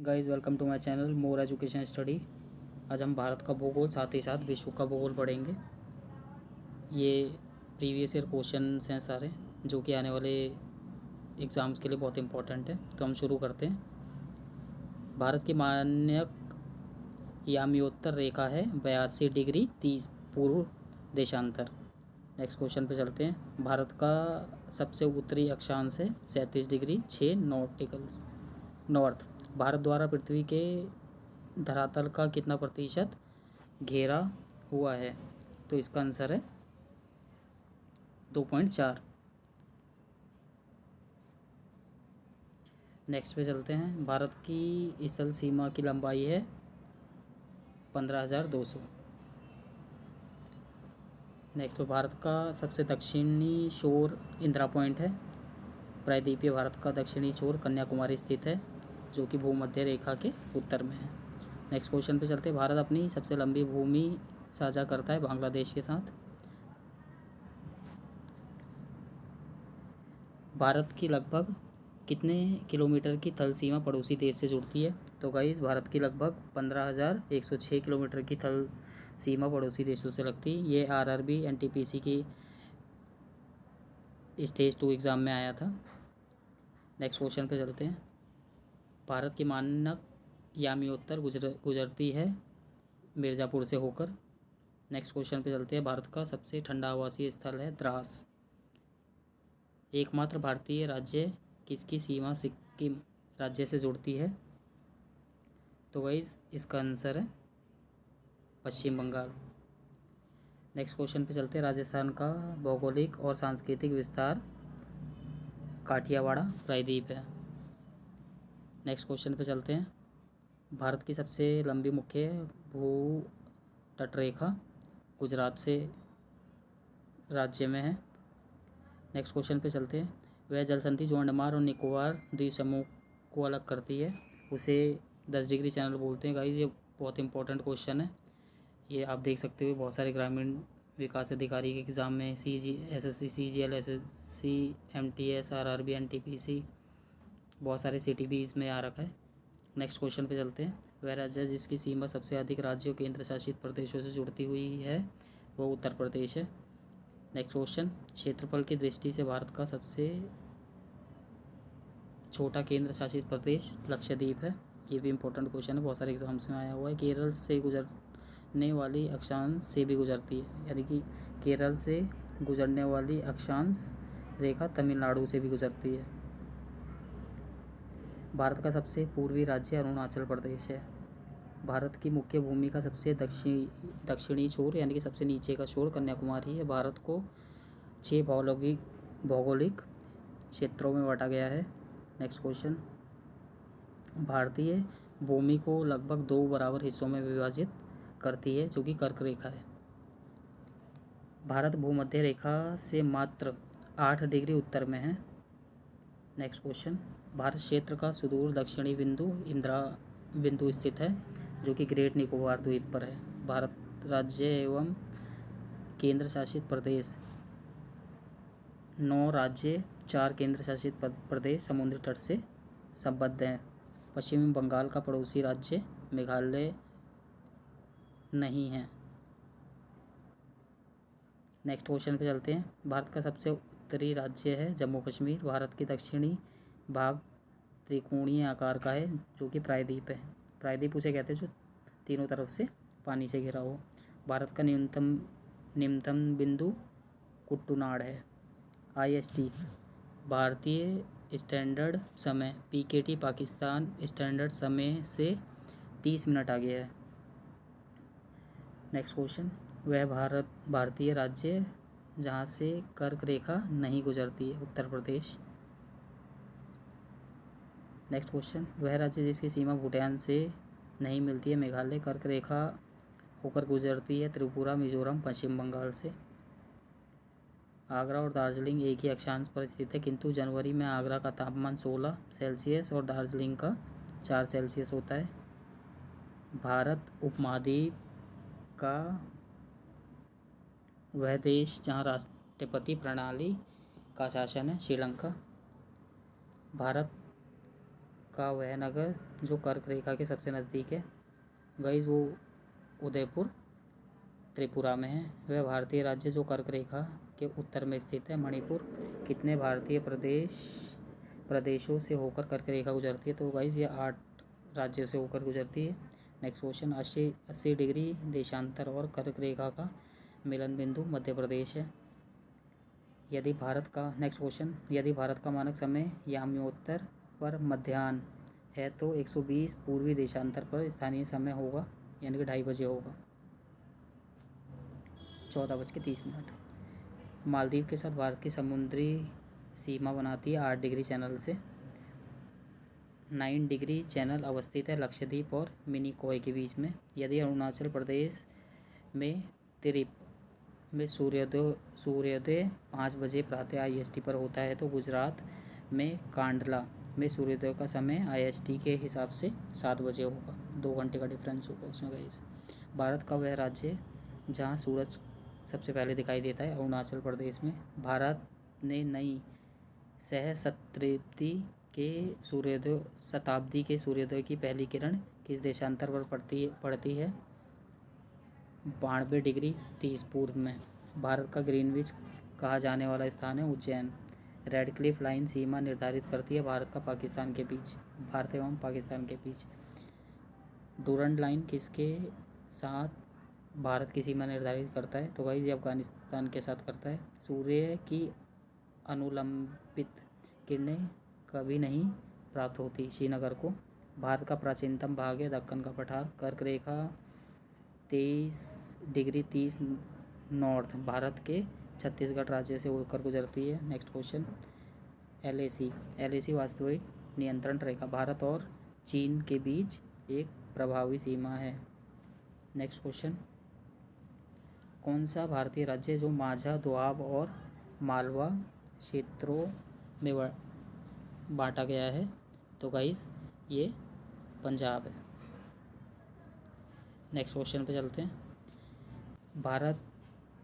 Guys welcome to my channel more education study. आज हम भारत का भूगोल साथ ही साथ विश्व का भूगोल पढ़ेंगे। ये प्रीवियस ईयर क्वेश्चंस हैं सारे, जो कि आने वाले एग्ज़ाम्स के लिए बहुत इंपॉर्टेंट है। तो हम शुरू करते हैं। भारत की मानक याम्योत्तर रेखा है 82 डिग्री 30 पूर्व देशांतर। नेक्स्ट क्वेश्चन पे चलते हैं। भारत का सबसे उत्तरी अक्षांश है 37 डिग्री 6 नॉटिकल्स नॉर्थ। भारत द्वारा पृथ्वी के धरातल का कितना प्रतिशत घेरा हुआ है? तो इसका आंसर है 2.4। नेक्स्ट पे चलते हैं। भारत की स्थल सीमा की लंबाई है 15,200। नेक्स्ट पे भारत का सबसे दक्षिणी शोर इंदिरा पॉइंट है। प्रायद्वीपीय भारत का दक्षिणी छोर कन्याकुमारी स्थित है, जो कि भूमध्य रेखा के उत्तर में है। नेक्स्ट क्वेश्चन पे चलते हैं। भारत अपनी सबसे लंबी भूमि साझा करता है बांग्लादेश के साथ। भारत की लगभग कितने किलोमीटर की थल सीमा पड़ोसी देश से जुड़ती है? तो गाइस, भारत की लगभग 15,106 किलोमीटर की थल सीमा पड़ोसी देशों से लगती है। ये आरआरबी एनटीपीसी की स्टेज 2 एग्ज़ाम में आया था। नेक्स्ट क्वेश्चन पे चलते हैं। भारत की मानक याम्योत्तर गुजरती है मिर्ज़ापुर से होकर। नेक्स्ट क्वेश्चन पे चलते हैं। भारत का सबसे ठंडा आवासीय स्थल है द्रास। एकमात्र भारतीय राज्य किसकी सीमा सिक्किम राज्य से जुड़ती है? तो गाइस, इसका आंसर है पश्चिम बंगाल। नेक्स्ट क्वेश्चन पे चलते हैं। राजस्थान का भौगोलिक और सांस्कृतिक विस्तार काठियावाड़ प्रायद्वीप है। नेक्स्ट क्वेश्चन पे चलते हैं। भारत की सबसे लंबी मुख्य भू तटरेखा गुजरात से राज्य में है। नेक्स्ट क्वेश्चन पे चलते हैं। वह जल संधि जो अंडमान और निकोबार द्वीप समूह को अलग करती है, उसे 10 डिग्री चैनल बोलते हैं। गाइस, ये बहुत इंपॉर्टेंट क्वेश्चन है। ये आप देख सकते हो बहुत सारे ग्रामीण विकास अधिकारी के एग्ज़ाम में SSC CGL SSC MTS RRB NTPC बहुत सारे CTB इसमें आ रखा है। नेक्स्ट क्वेश्चन पे चलते हैं। वह राज्य जिसकी सीमा सबसे अधिक राज्यों केंद्र शासित प्रदेशों से जुड़ती हुई है, वो उत्तर प्रदेश है। Next question. क्षेत्रफल की दृष्टि से भारत का सबसे छोटा केंद्र शासित प्रदेश लक्षद्वीप है। ये भी इंपॉर्टेंट क्वेश्चन है, बहुत सारे एग्जाम्स में आया हुआ है। केरल से गुजरने वाली अक्षांश से भी गुजरती है, यानी कि केरल से गुजरने वाली अक्षांश रेखा तमिलनाडु से भी गुजरती है। भारत का सबसे पूर्वी राज्य अरुणाचल प्रदेश है। भारत की मुख्य भूमि का सबसे दक्षिणी छोर, यानी कि सबसे नीचे का छोर कन्याकुमारी है। भारत को 6 भौगोलिक क्षेत्रों में बांटा गया है। Next question. भारतीय भूमि को लगभग 2 बराबर हिस्सों में विभाजित करती है, जो कि कर्क रेखा है। भारत भूमध्य रेखा से मात्र 8 डिग्री उत्तर में है। Next question. भारत क्षेत्र का सुदूर दक्षिणी बिंदु इंदिरा बिंदु स्थित है, जो कि ग्रेट निकोबार द्वीप पर है। भारत राज्य एवं केंद्र शासित प्रदेश 9 राज्य 4 केंद्र शासित प्रदेश समुद्री तट से संबद्ध हैं। पश्चिमी बंगाल का पड़ोसी राज्य मेघालय नहीं है। नेक्स्ट क्वेश्चन पे चलते हैं। भारत का सबसे उत्तरी राज्य है जम्मू कश्मीर। भारत के दक्षिणी भाग त्रिकोणीय आकार का है, जो कि प्रायद्वीप है। प्रायद्वीप उसे कहते हैं जो तीनों तरफ से पानी से घिरा हो। भारत का निम्नतम बिंदु कुट्टूनाड है। IST भारतीय स्टैंडर्ड समय PKT पाकिस्तान स्टैंडर्ड समय से 30 मिनट आगे है। Next question. वह भारतीय राज्य जहाँ से कर्क रेखा नहीं गुजरती है, उत्तर प्रदेश। Next question. वह राज्य जिसकी सीमा भूटान से नहीं मिलती है, मेघालय कर्क रेखा होकर गुजरती है, त्रिपुरा मिजोरम पश्चिम बंगाल से। आगरा और दार्जिलिंग एक ही अक्षांश पर स्थित है, किंतु जनवरी में आगरा का तापमान 16 सेल्सियस और दार्जिलिंग का 4 सेल्सियस होता है। भारत उपमहाद्वीप का वह देश जहाँ राष्ट्रपति प्रणाली का शासन है, श्रीलंका। भारत का वह नगर जो कर्क रेखा के सबसे नज़दीक है? गाइस वो उदयपुर त्रिपुरा में है। वह भारतीय राज्य जो कर्क रेखा के उत्तर में स्थित है? मणिपुर। कितने भारतीय प्रदेशों से होकर कर्क रेखा गुजरती है? तो गाइस ये 8 राज्यों से होकर गुजरती है। नेक्स्ट क्वेश्चन, 80 डिग्री देशांतर और कर्क रेखा का मिलन बिंदु मध्य प्रदेश है। नेक्स्ट क्वेश्चन, यदि भारत का मानक समय याम्योत्तर पर मध्याह्न है तो 120 पूर्वी देशांतर पर स्थानीय समय होगा, यानी कि 2:30 बजे होगा। 14:30। मालदीव के साथ भारत की समुद्री सीमा बनाती है 8 डिग्री चैनल से। 9 डिग्री चैनल अवस्थित है लक्षद्वीप और मिनिकॉय के बीच में। यदि अरुणाचल प्रदेश में तिरप में सूर्योदय 5 बजे प्रातः IST पर होता है तो गुजरात में कांडला में सूर्योदय का समय IST के हिसाब से 7 बजे होगा। 2 घंटे का डिफरेंस होगा उसमें गाइस। भारत का वह राज्य जहाँ सूरज सबसे पहले दिखाई देता है? अरुणाचल प्रदेश में। भारत ने नई सहस्त्राब्दी के सूर्योदय की पहली किरण किस देशांतर पर पड़ती है? 92 डिग्री 30 पूर्व में। भारत का ग्रीनविच कहा जाने वाला स्थान है? उज्जैन। रेडक्लिफ लाइन सीमा निर्धारित करती है भारत एवं पाकिस्तान के बीच। डूरंड लाइन किसके साथ भारत की सीमा निर्धारित करता है? तो गाइस ये अफगानिस्तान के साथ करता है। सूर्य की अनुलंबित किरणें कभी नहीं प्राप्त होती श्रीनगर को। भारत का प्राचीनतम भाग है दक्कन का पठार। कर्क रेखा 23 डिग्री 30 नॉर्थ भारत के छत्तीसगढ़ राज्य से होकर गुजरती है। नेक्स्ट क्वेश्चन, LAC वास्तविक नियंत्रण रेखा भारत और चीन के बीच एक प्रभावी सीमा है। नेक्स्ट क्वेश्चन, कौन सा भारतीय राज्य जो माझा, दोआब और मालवा क्षेत्रों में बांटा गया है? तो गाइस ये पंजाब है। नेक्स्ट क्वेश्चन पे चलते हैं। भारत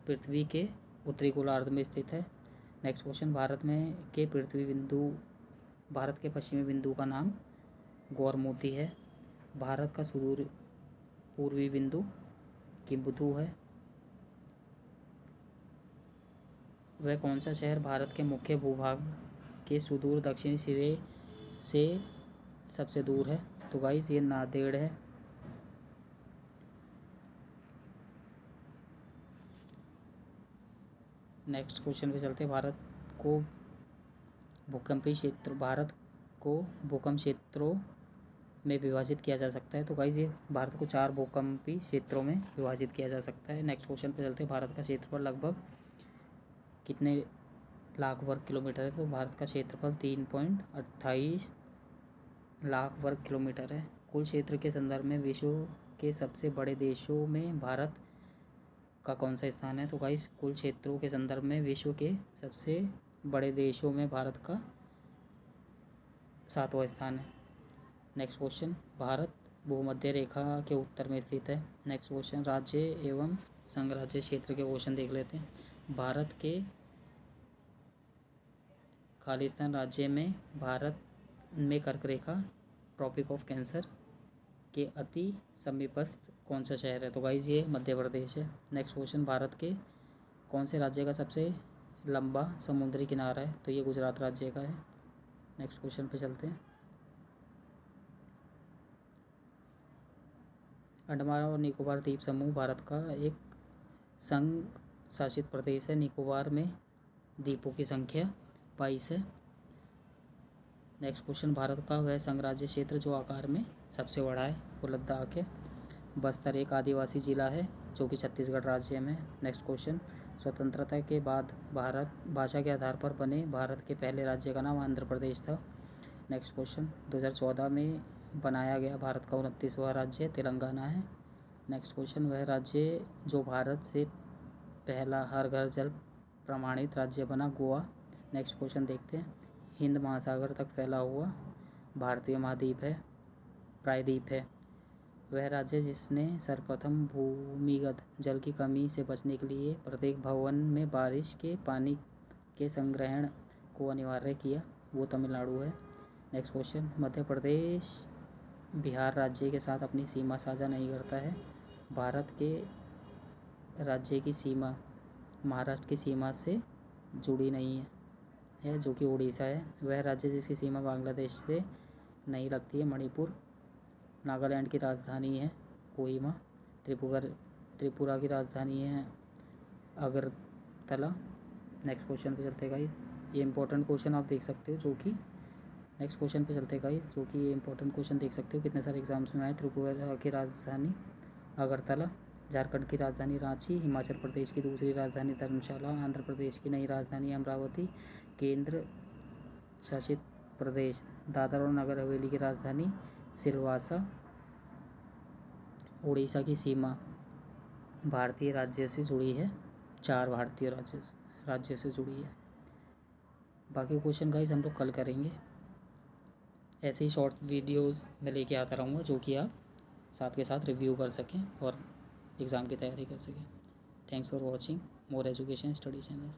पृथ्वी के उत्तरी गोलार्ध में स्थित है। नेक्स्ट क्वेश्चन, भारत के पश्चिमी बिंदु का नाम गौरमोती है। भारत का सुदूर पूर्वी बिंदु किम्बुधु है। वह कौन सा शहर भारत के मुख्य भूभाग के सुदूर दक्षिणी सिरे से सबसे दूर है? तो गाइस ये नांदेड़ है। नेक्स्ट क्वेश्चन पे चलते हैं। भारत को भूकंप क्षेत्रों में विभाजित किया जा सकता है? तो गाइस ये भारत को 4 भूकंपी क्षेत्रों में विभाजित किया जा सकता है। नेक्स्ट क्वेश्चन पे चलते हैं। भारत का क्षेत्रफल लगभग कितने लाख वर्ग किलोमीटर है? तो भारत का क्षेत्रफल 3.28 लाख वर्ग किलोमीटर है। कुल क्षेत्र के संदर्भ में विश्व के सबसे बड़े देशों में भारत का कौन सा स्थान है? तो गाइस कुल क्षेत्रों के संदर्भ में विश्व के सबसे बड़े देशों में भारत का 7वां स्थान है। नेक्स्ट क्वेश्चन, भारत भूमध्य रेखा के उत्तर में स्थित है। नेक्स्ट क्वेश्चन, राज्य एवं संघ राज्य क्षेत्र के क्वेश्चन देख लेते हैं। भारत के खालिस्तान राज्य में भारत में कर्क रेखा ट्रॉपिक ऑफ कैंसर के अति समीपस्थ कौन सा शहर है? तो गाइस ये मध्य प्रदेश है। नेक्स्ट क्वेश्चन, भारत के कौन से राज्य का सबसे लंबा समुद्री किनारा है? तो ये गुजरात राज्य का है। नेक्स्ट क्वेश्चन पे चलते हैं। अंडमान और निकोबार द्वीप समूह भारत का एक संघ शासित प्रदेश है। निकोबार में द्वीपों की संख्या 22 है। नेक्स्ट क्वेश्चन, भारत का वह संघ राज्य क्षेत्र जो आकार में सबसे बड़ा है? वो लद्दाख है। बस्तर एक आदिवासी जिला है जो कि छत्तीसगढ़ राज्य में। नेक्स्ट क्वेश्चन, स्वतंत्रता के बाद भारत भाषा के आधार पर बने भारत के पहले राज्य का नाम आंध्र प्रदेश था। नेक्स्ट क्वेश्चन, 2014 में बनाया गया भारत का 29वां राज्य तेलंगाना है। नेक्स्ट क्वेश्चन, वह राज्य जो भारत से पहला हर घर जल प्रमाणित राज्य बना? गोवा। नेक्स्ट क्वेश्चन देखते हैं। हिंद महासागर तक फैला हुआ भारतीय महाद्वीप है प्रायद्वीप है। वह राज्य जिसने सर्वप्रथम भूमिगत जल की कमी से बचने के लिए प्रत्येक भवन में बारिश के पानी के संग्रहण को अनिवार्य किया? वो तमिलनाडु है। नेक्स्ट क्वेश्चन, मध्य प्रदेश बिहार राज्य के साथ अपनी सीमा साझा नहीं करता है। भारत के राज्य की सीमा महाराष्ट्र की सीमा से जुड़ी नहीं है जो कि उड़ीसा है। वह राज्य जिसकी सीमा बांग्लादेश से नहीं लगती है मणिपुर। नागालैंड की राजधानी है कोहिमा। त्रिपुरा की राजधानी है अगरतला। नेक्स्ट क्वेश्चन पे चलते गाइस, ये इंपॉर्टेंट क्वेश्चन आप देख सकते हो जो कि नेक्स्ट क्वेश्चन पे चलते गाइस, जो कि ये इंपॉर्टेंट क्वेश्चन देख सकते हो, कितने सारे एग्जाम्स में आए। त्रिपुरा की राजधानी अगरतला, झारखंड की राजधानी रांची, हिमाचल प्रदेश की दूसरी राजधानी धर्मशाला, आंध्र प्रदेश की नई राजधानी अमरावती, केंद्र शासित प्रदेश दादरा और नगर हवेली की राजधानी सिलवासा। उड़ीसा की सीमा भारतीय राज्य से जुड़ी है, 4 भारतीय राज्य से जुड़ी है। बाकी क्वेश्चन गाइस हम लोग कल करेंगे। ऐसे ही शॉर्ट वीडियोस में लेके आता रहूँगा जो कि आप साथ के साथ रिव्यू कर सकें और एग्ज़ाम की तैयारी कर सकें। Thanks for watching more education study channel.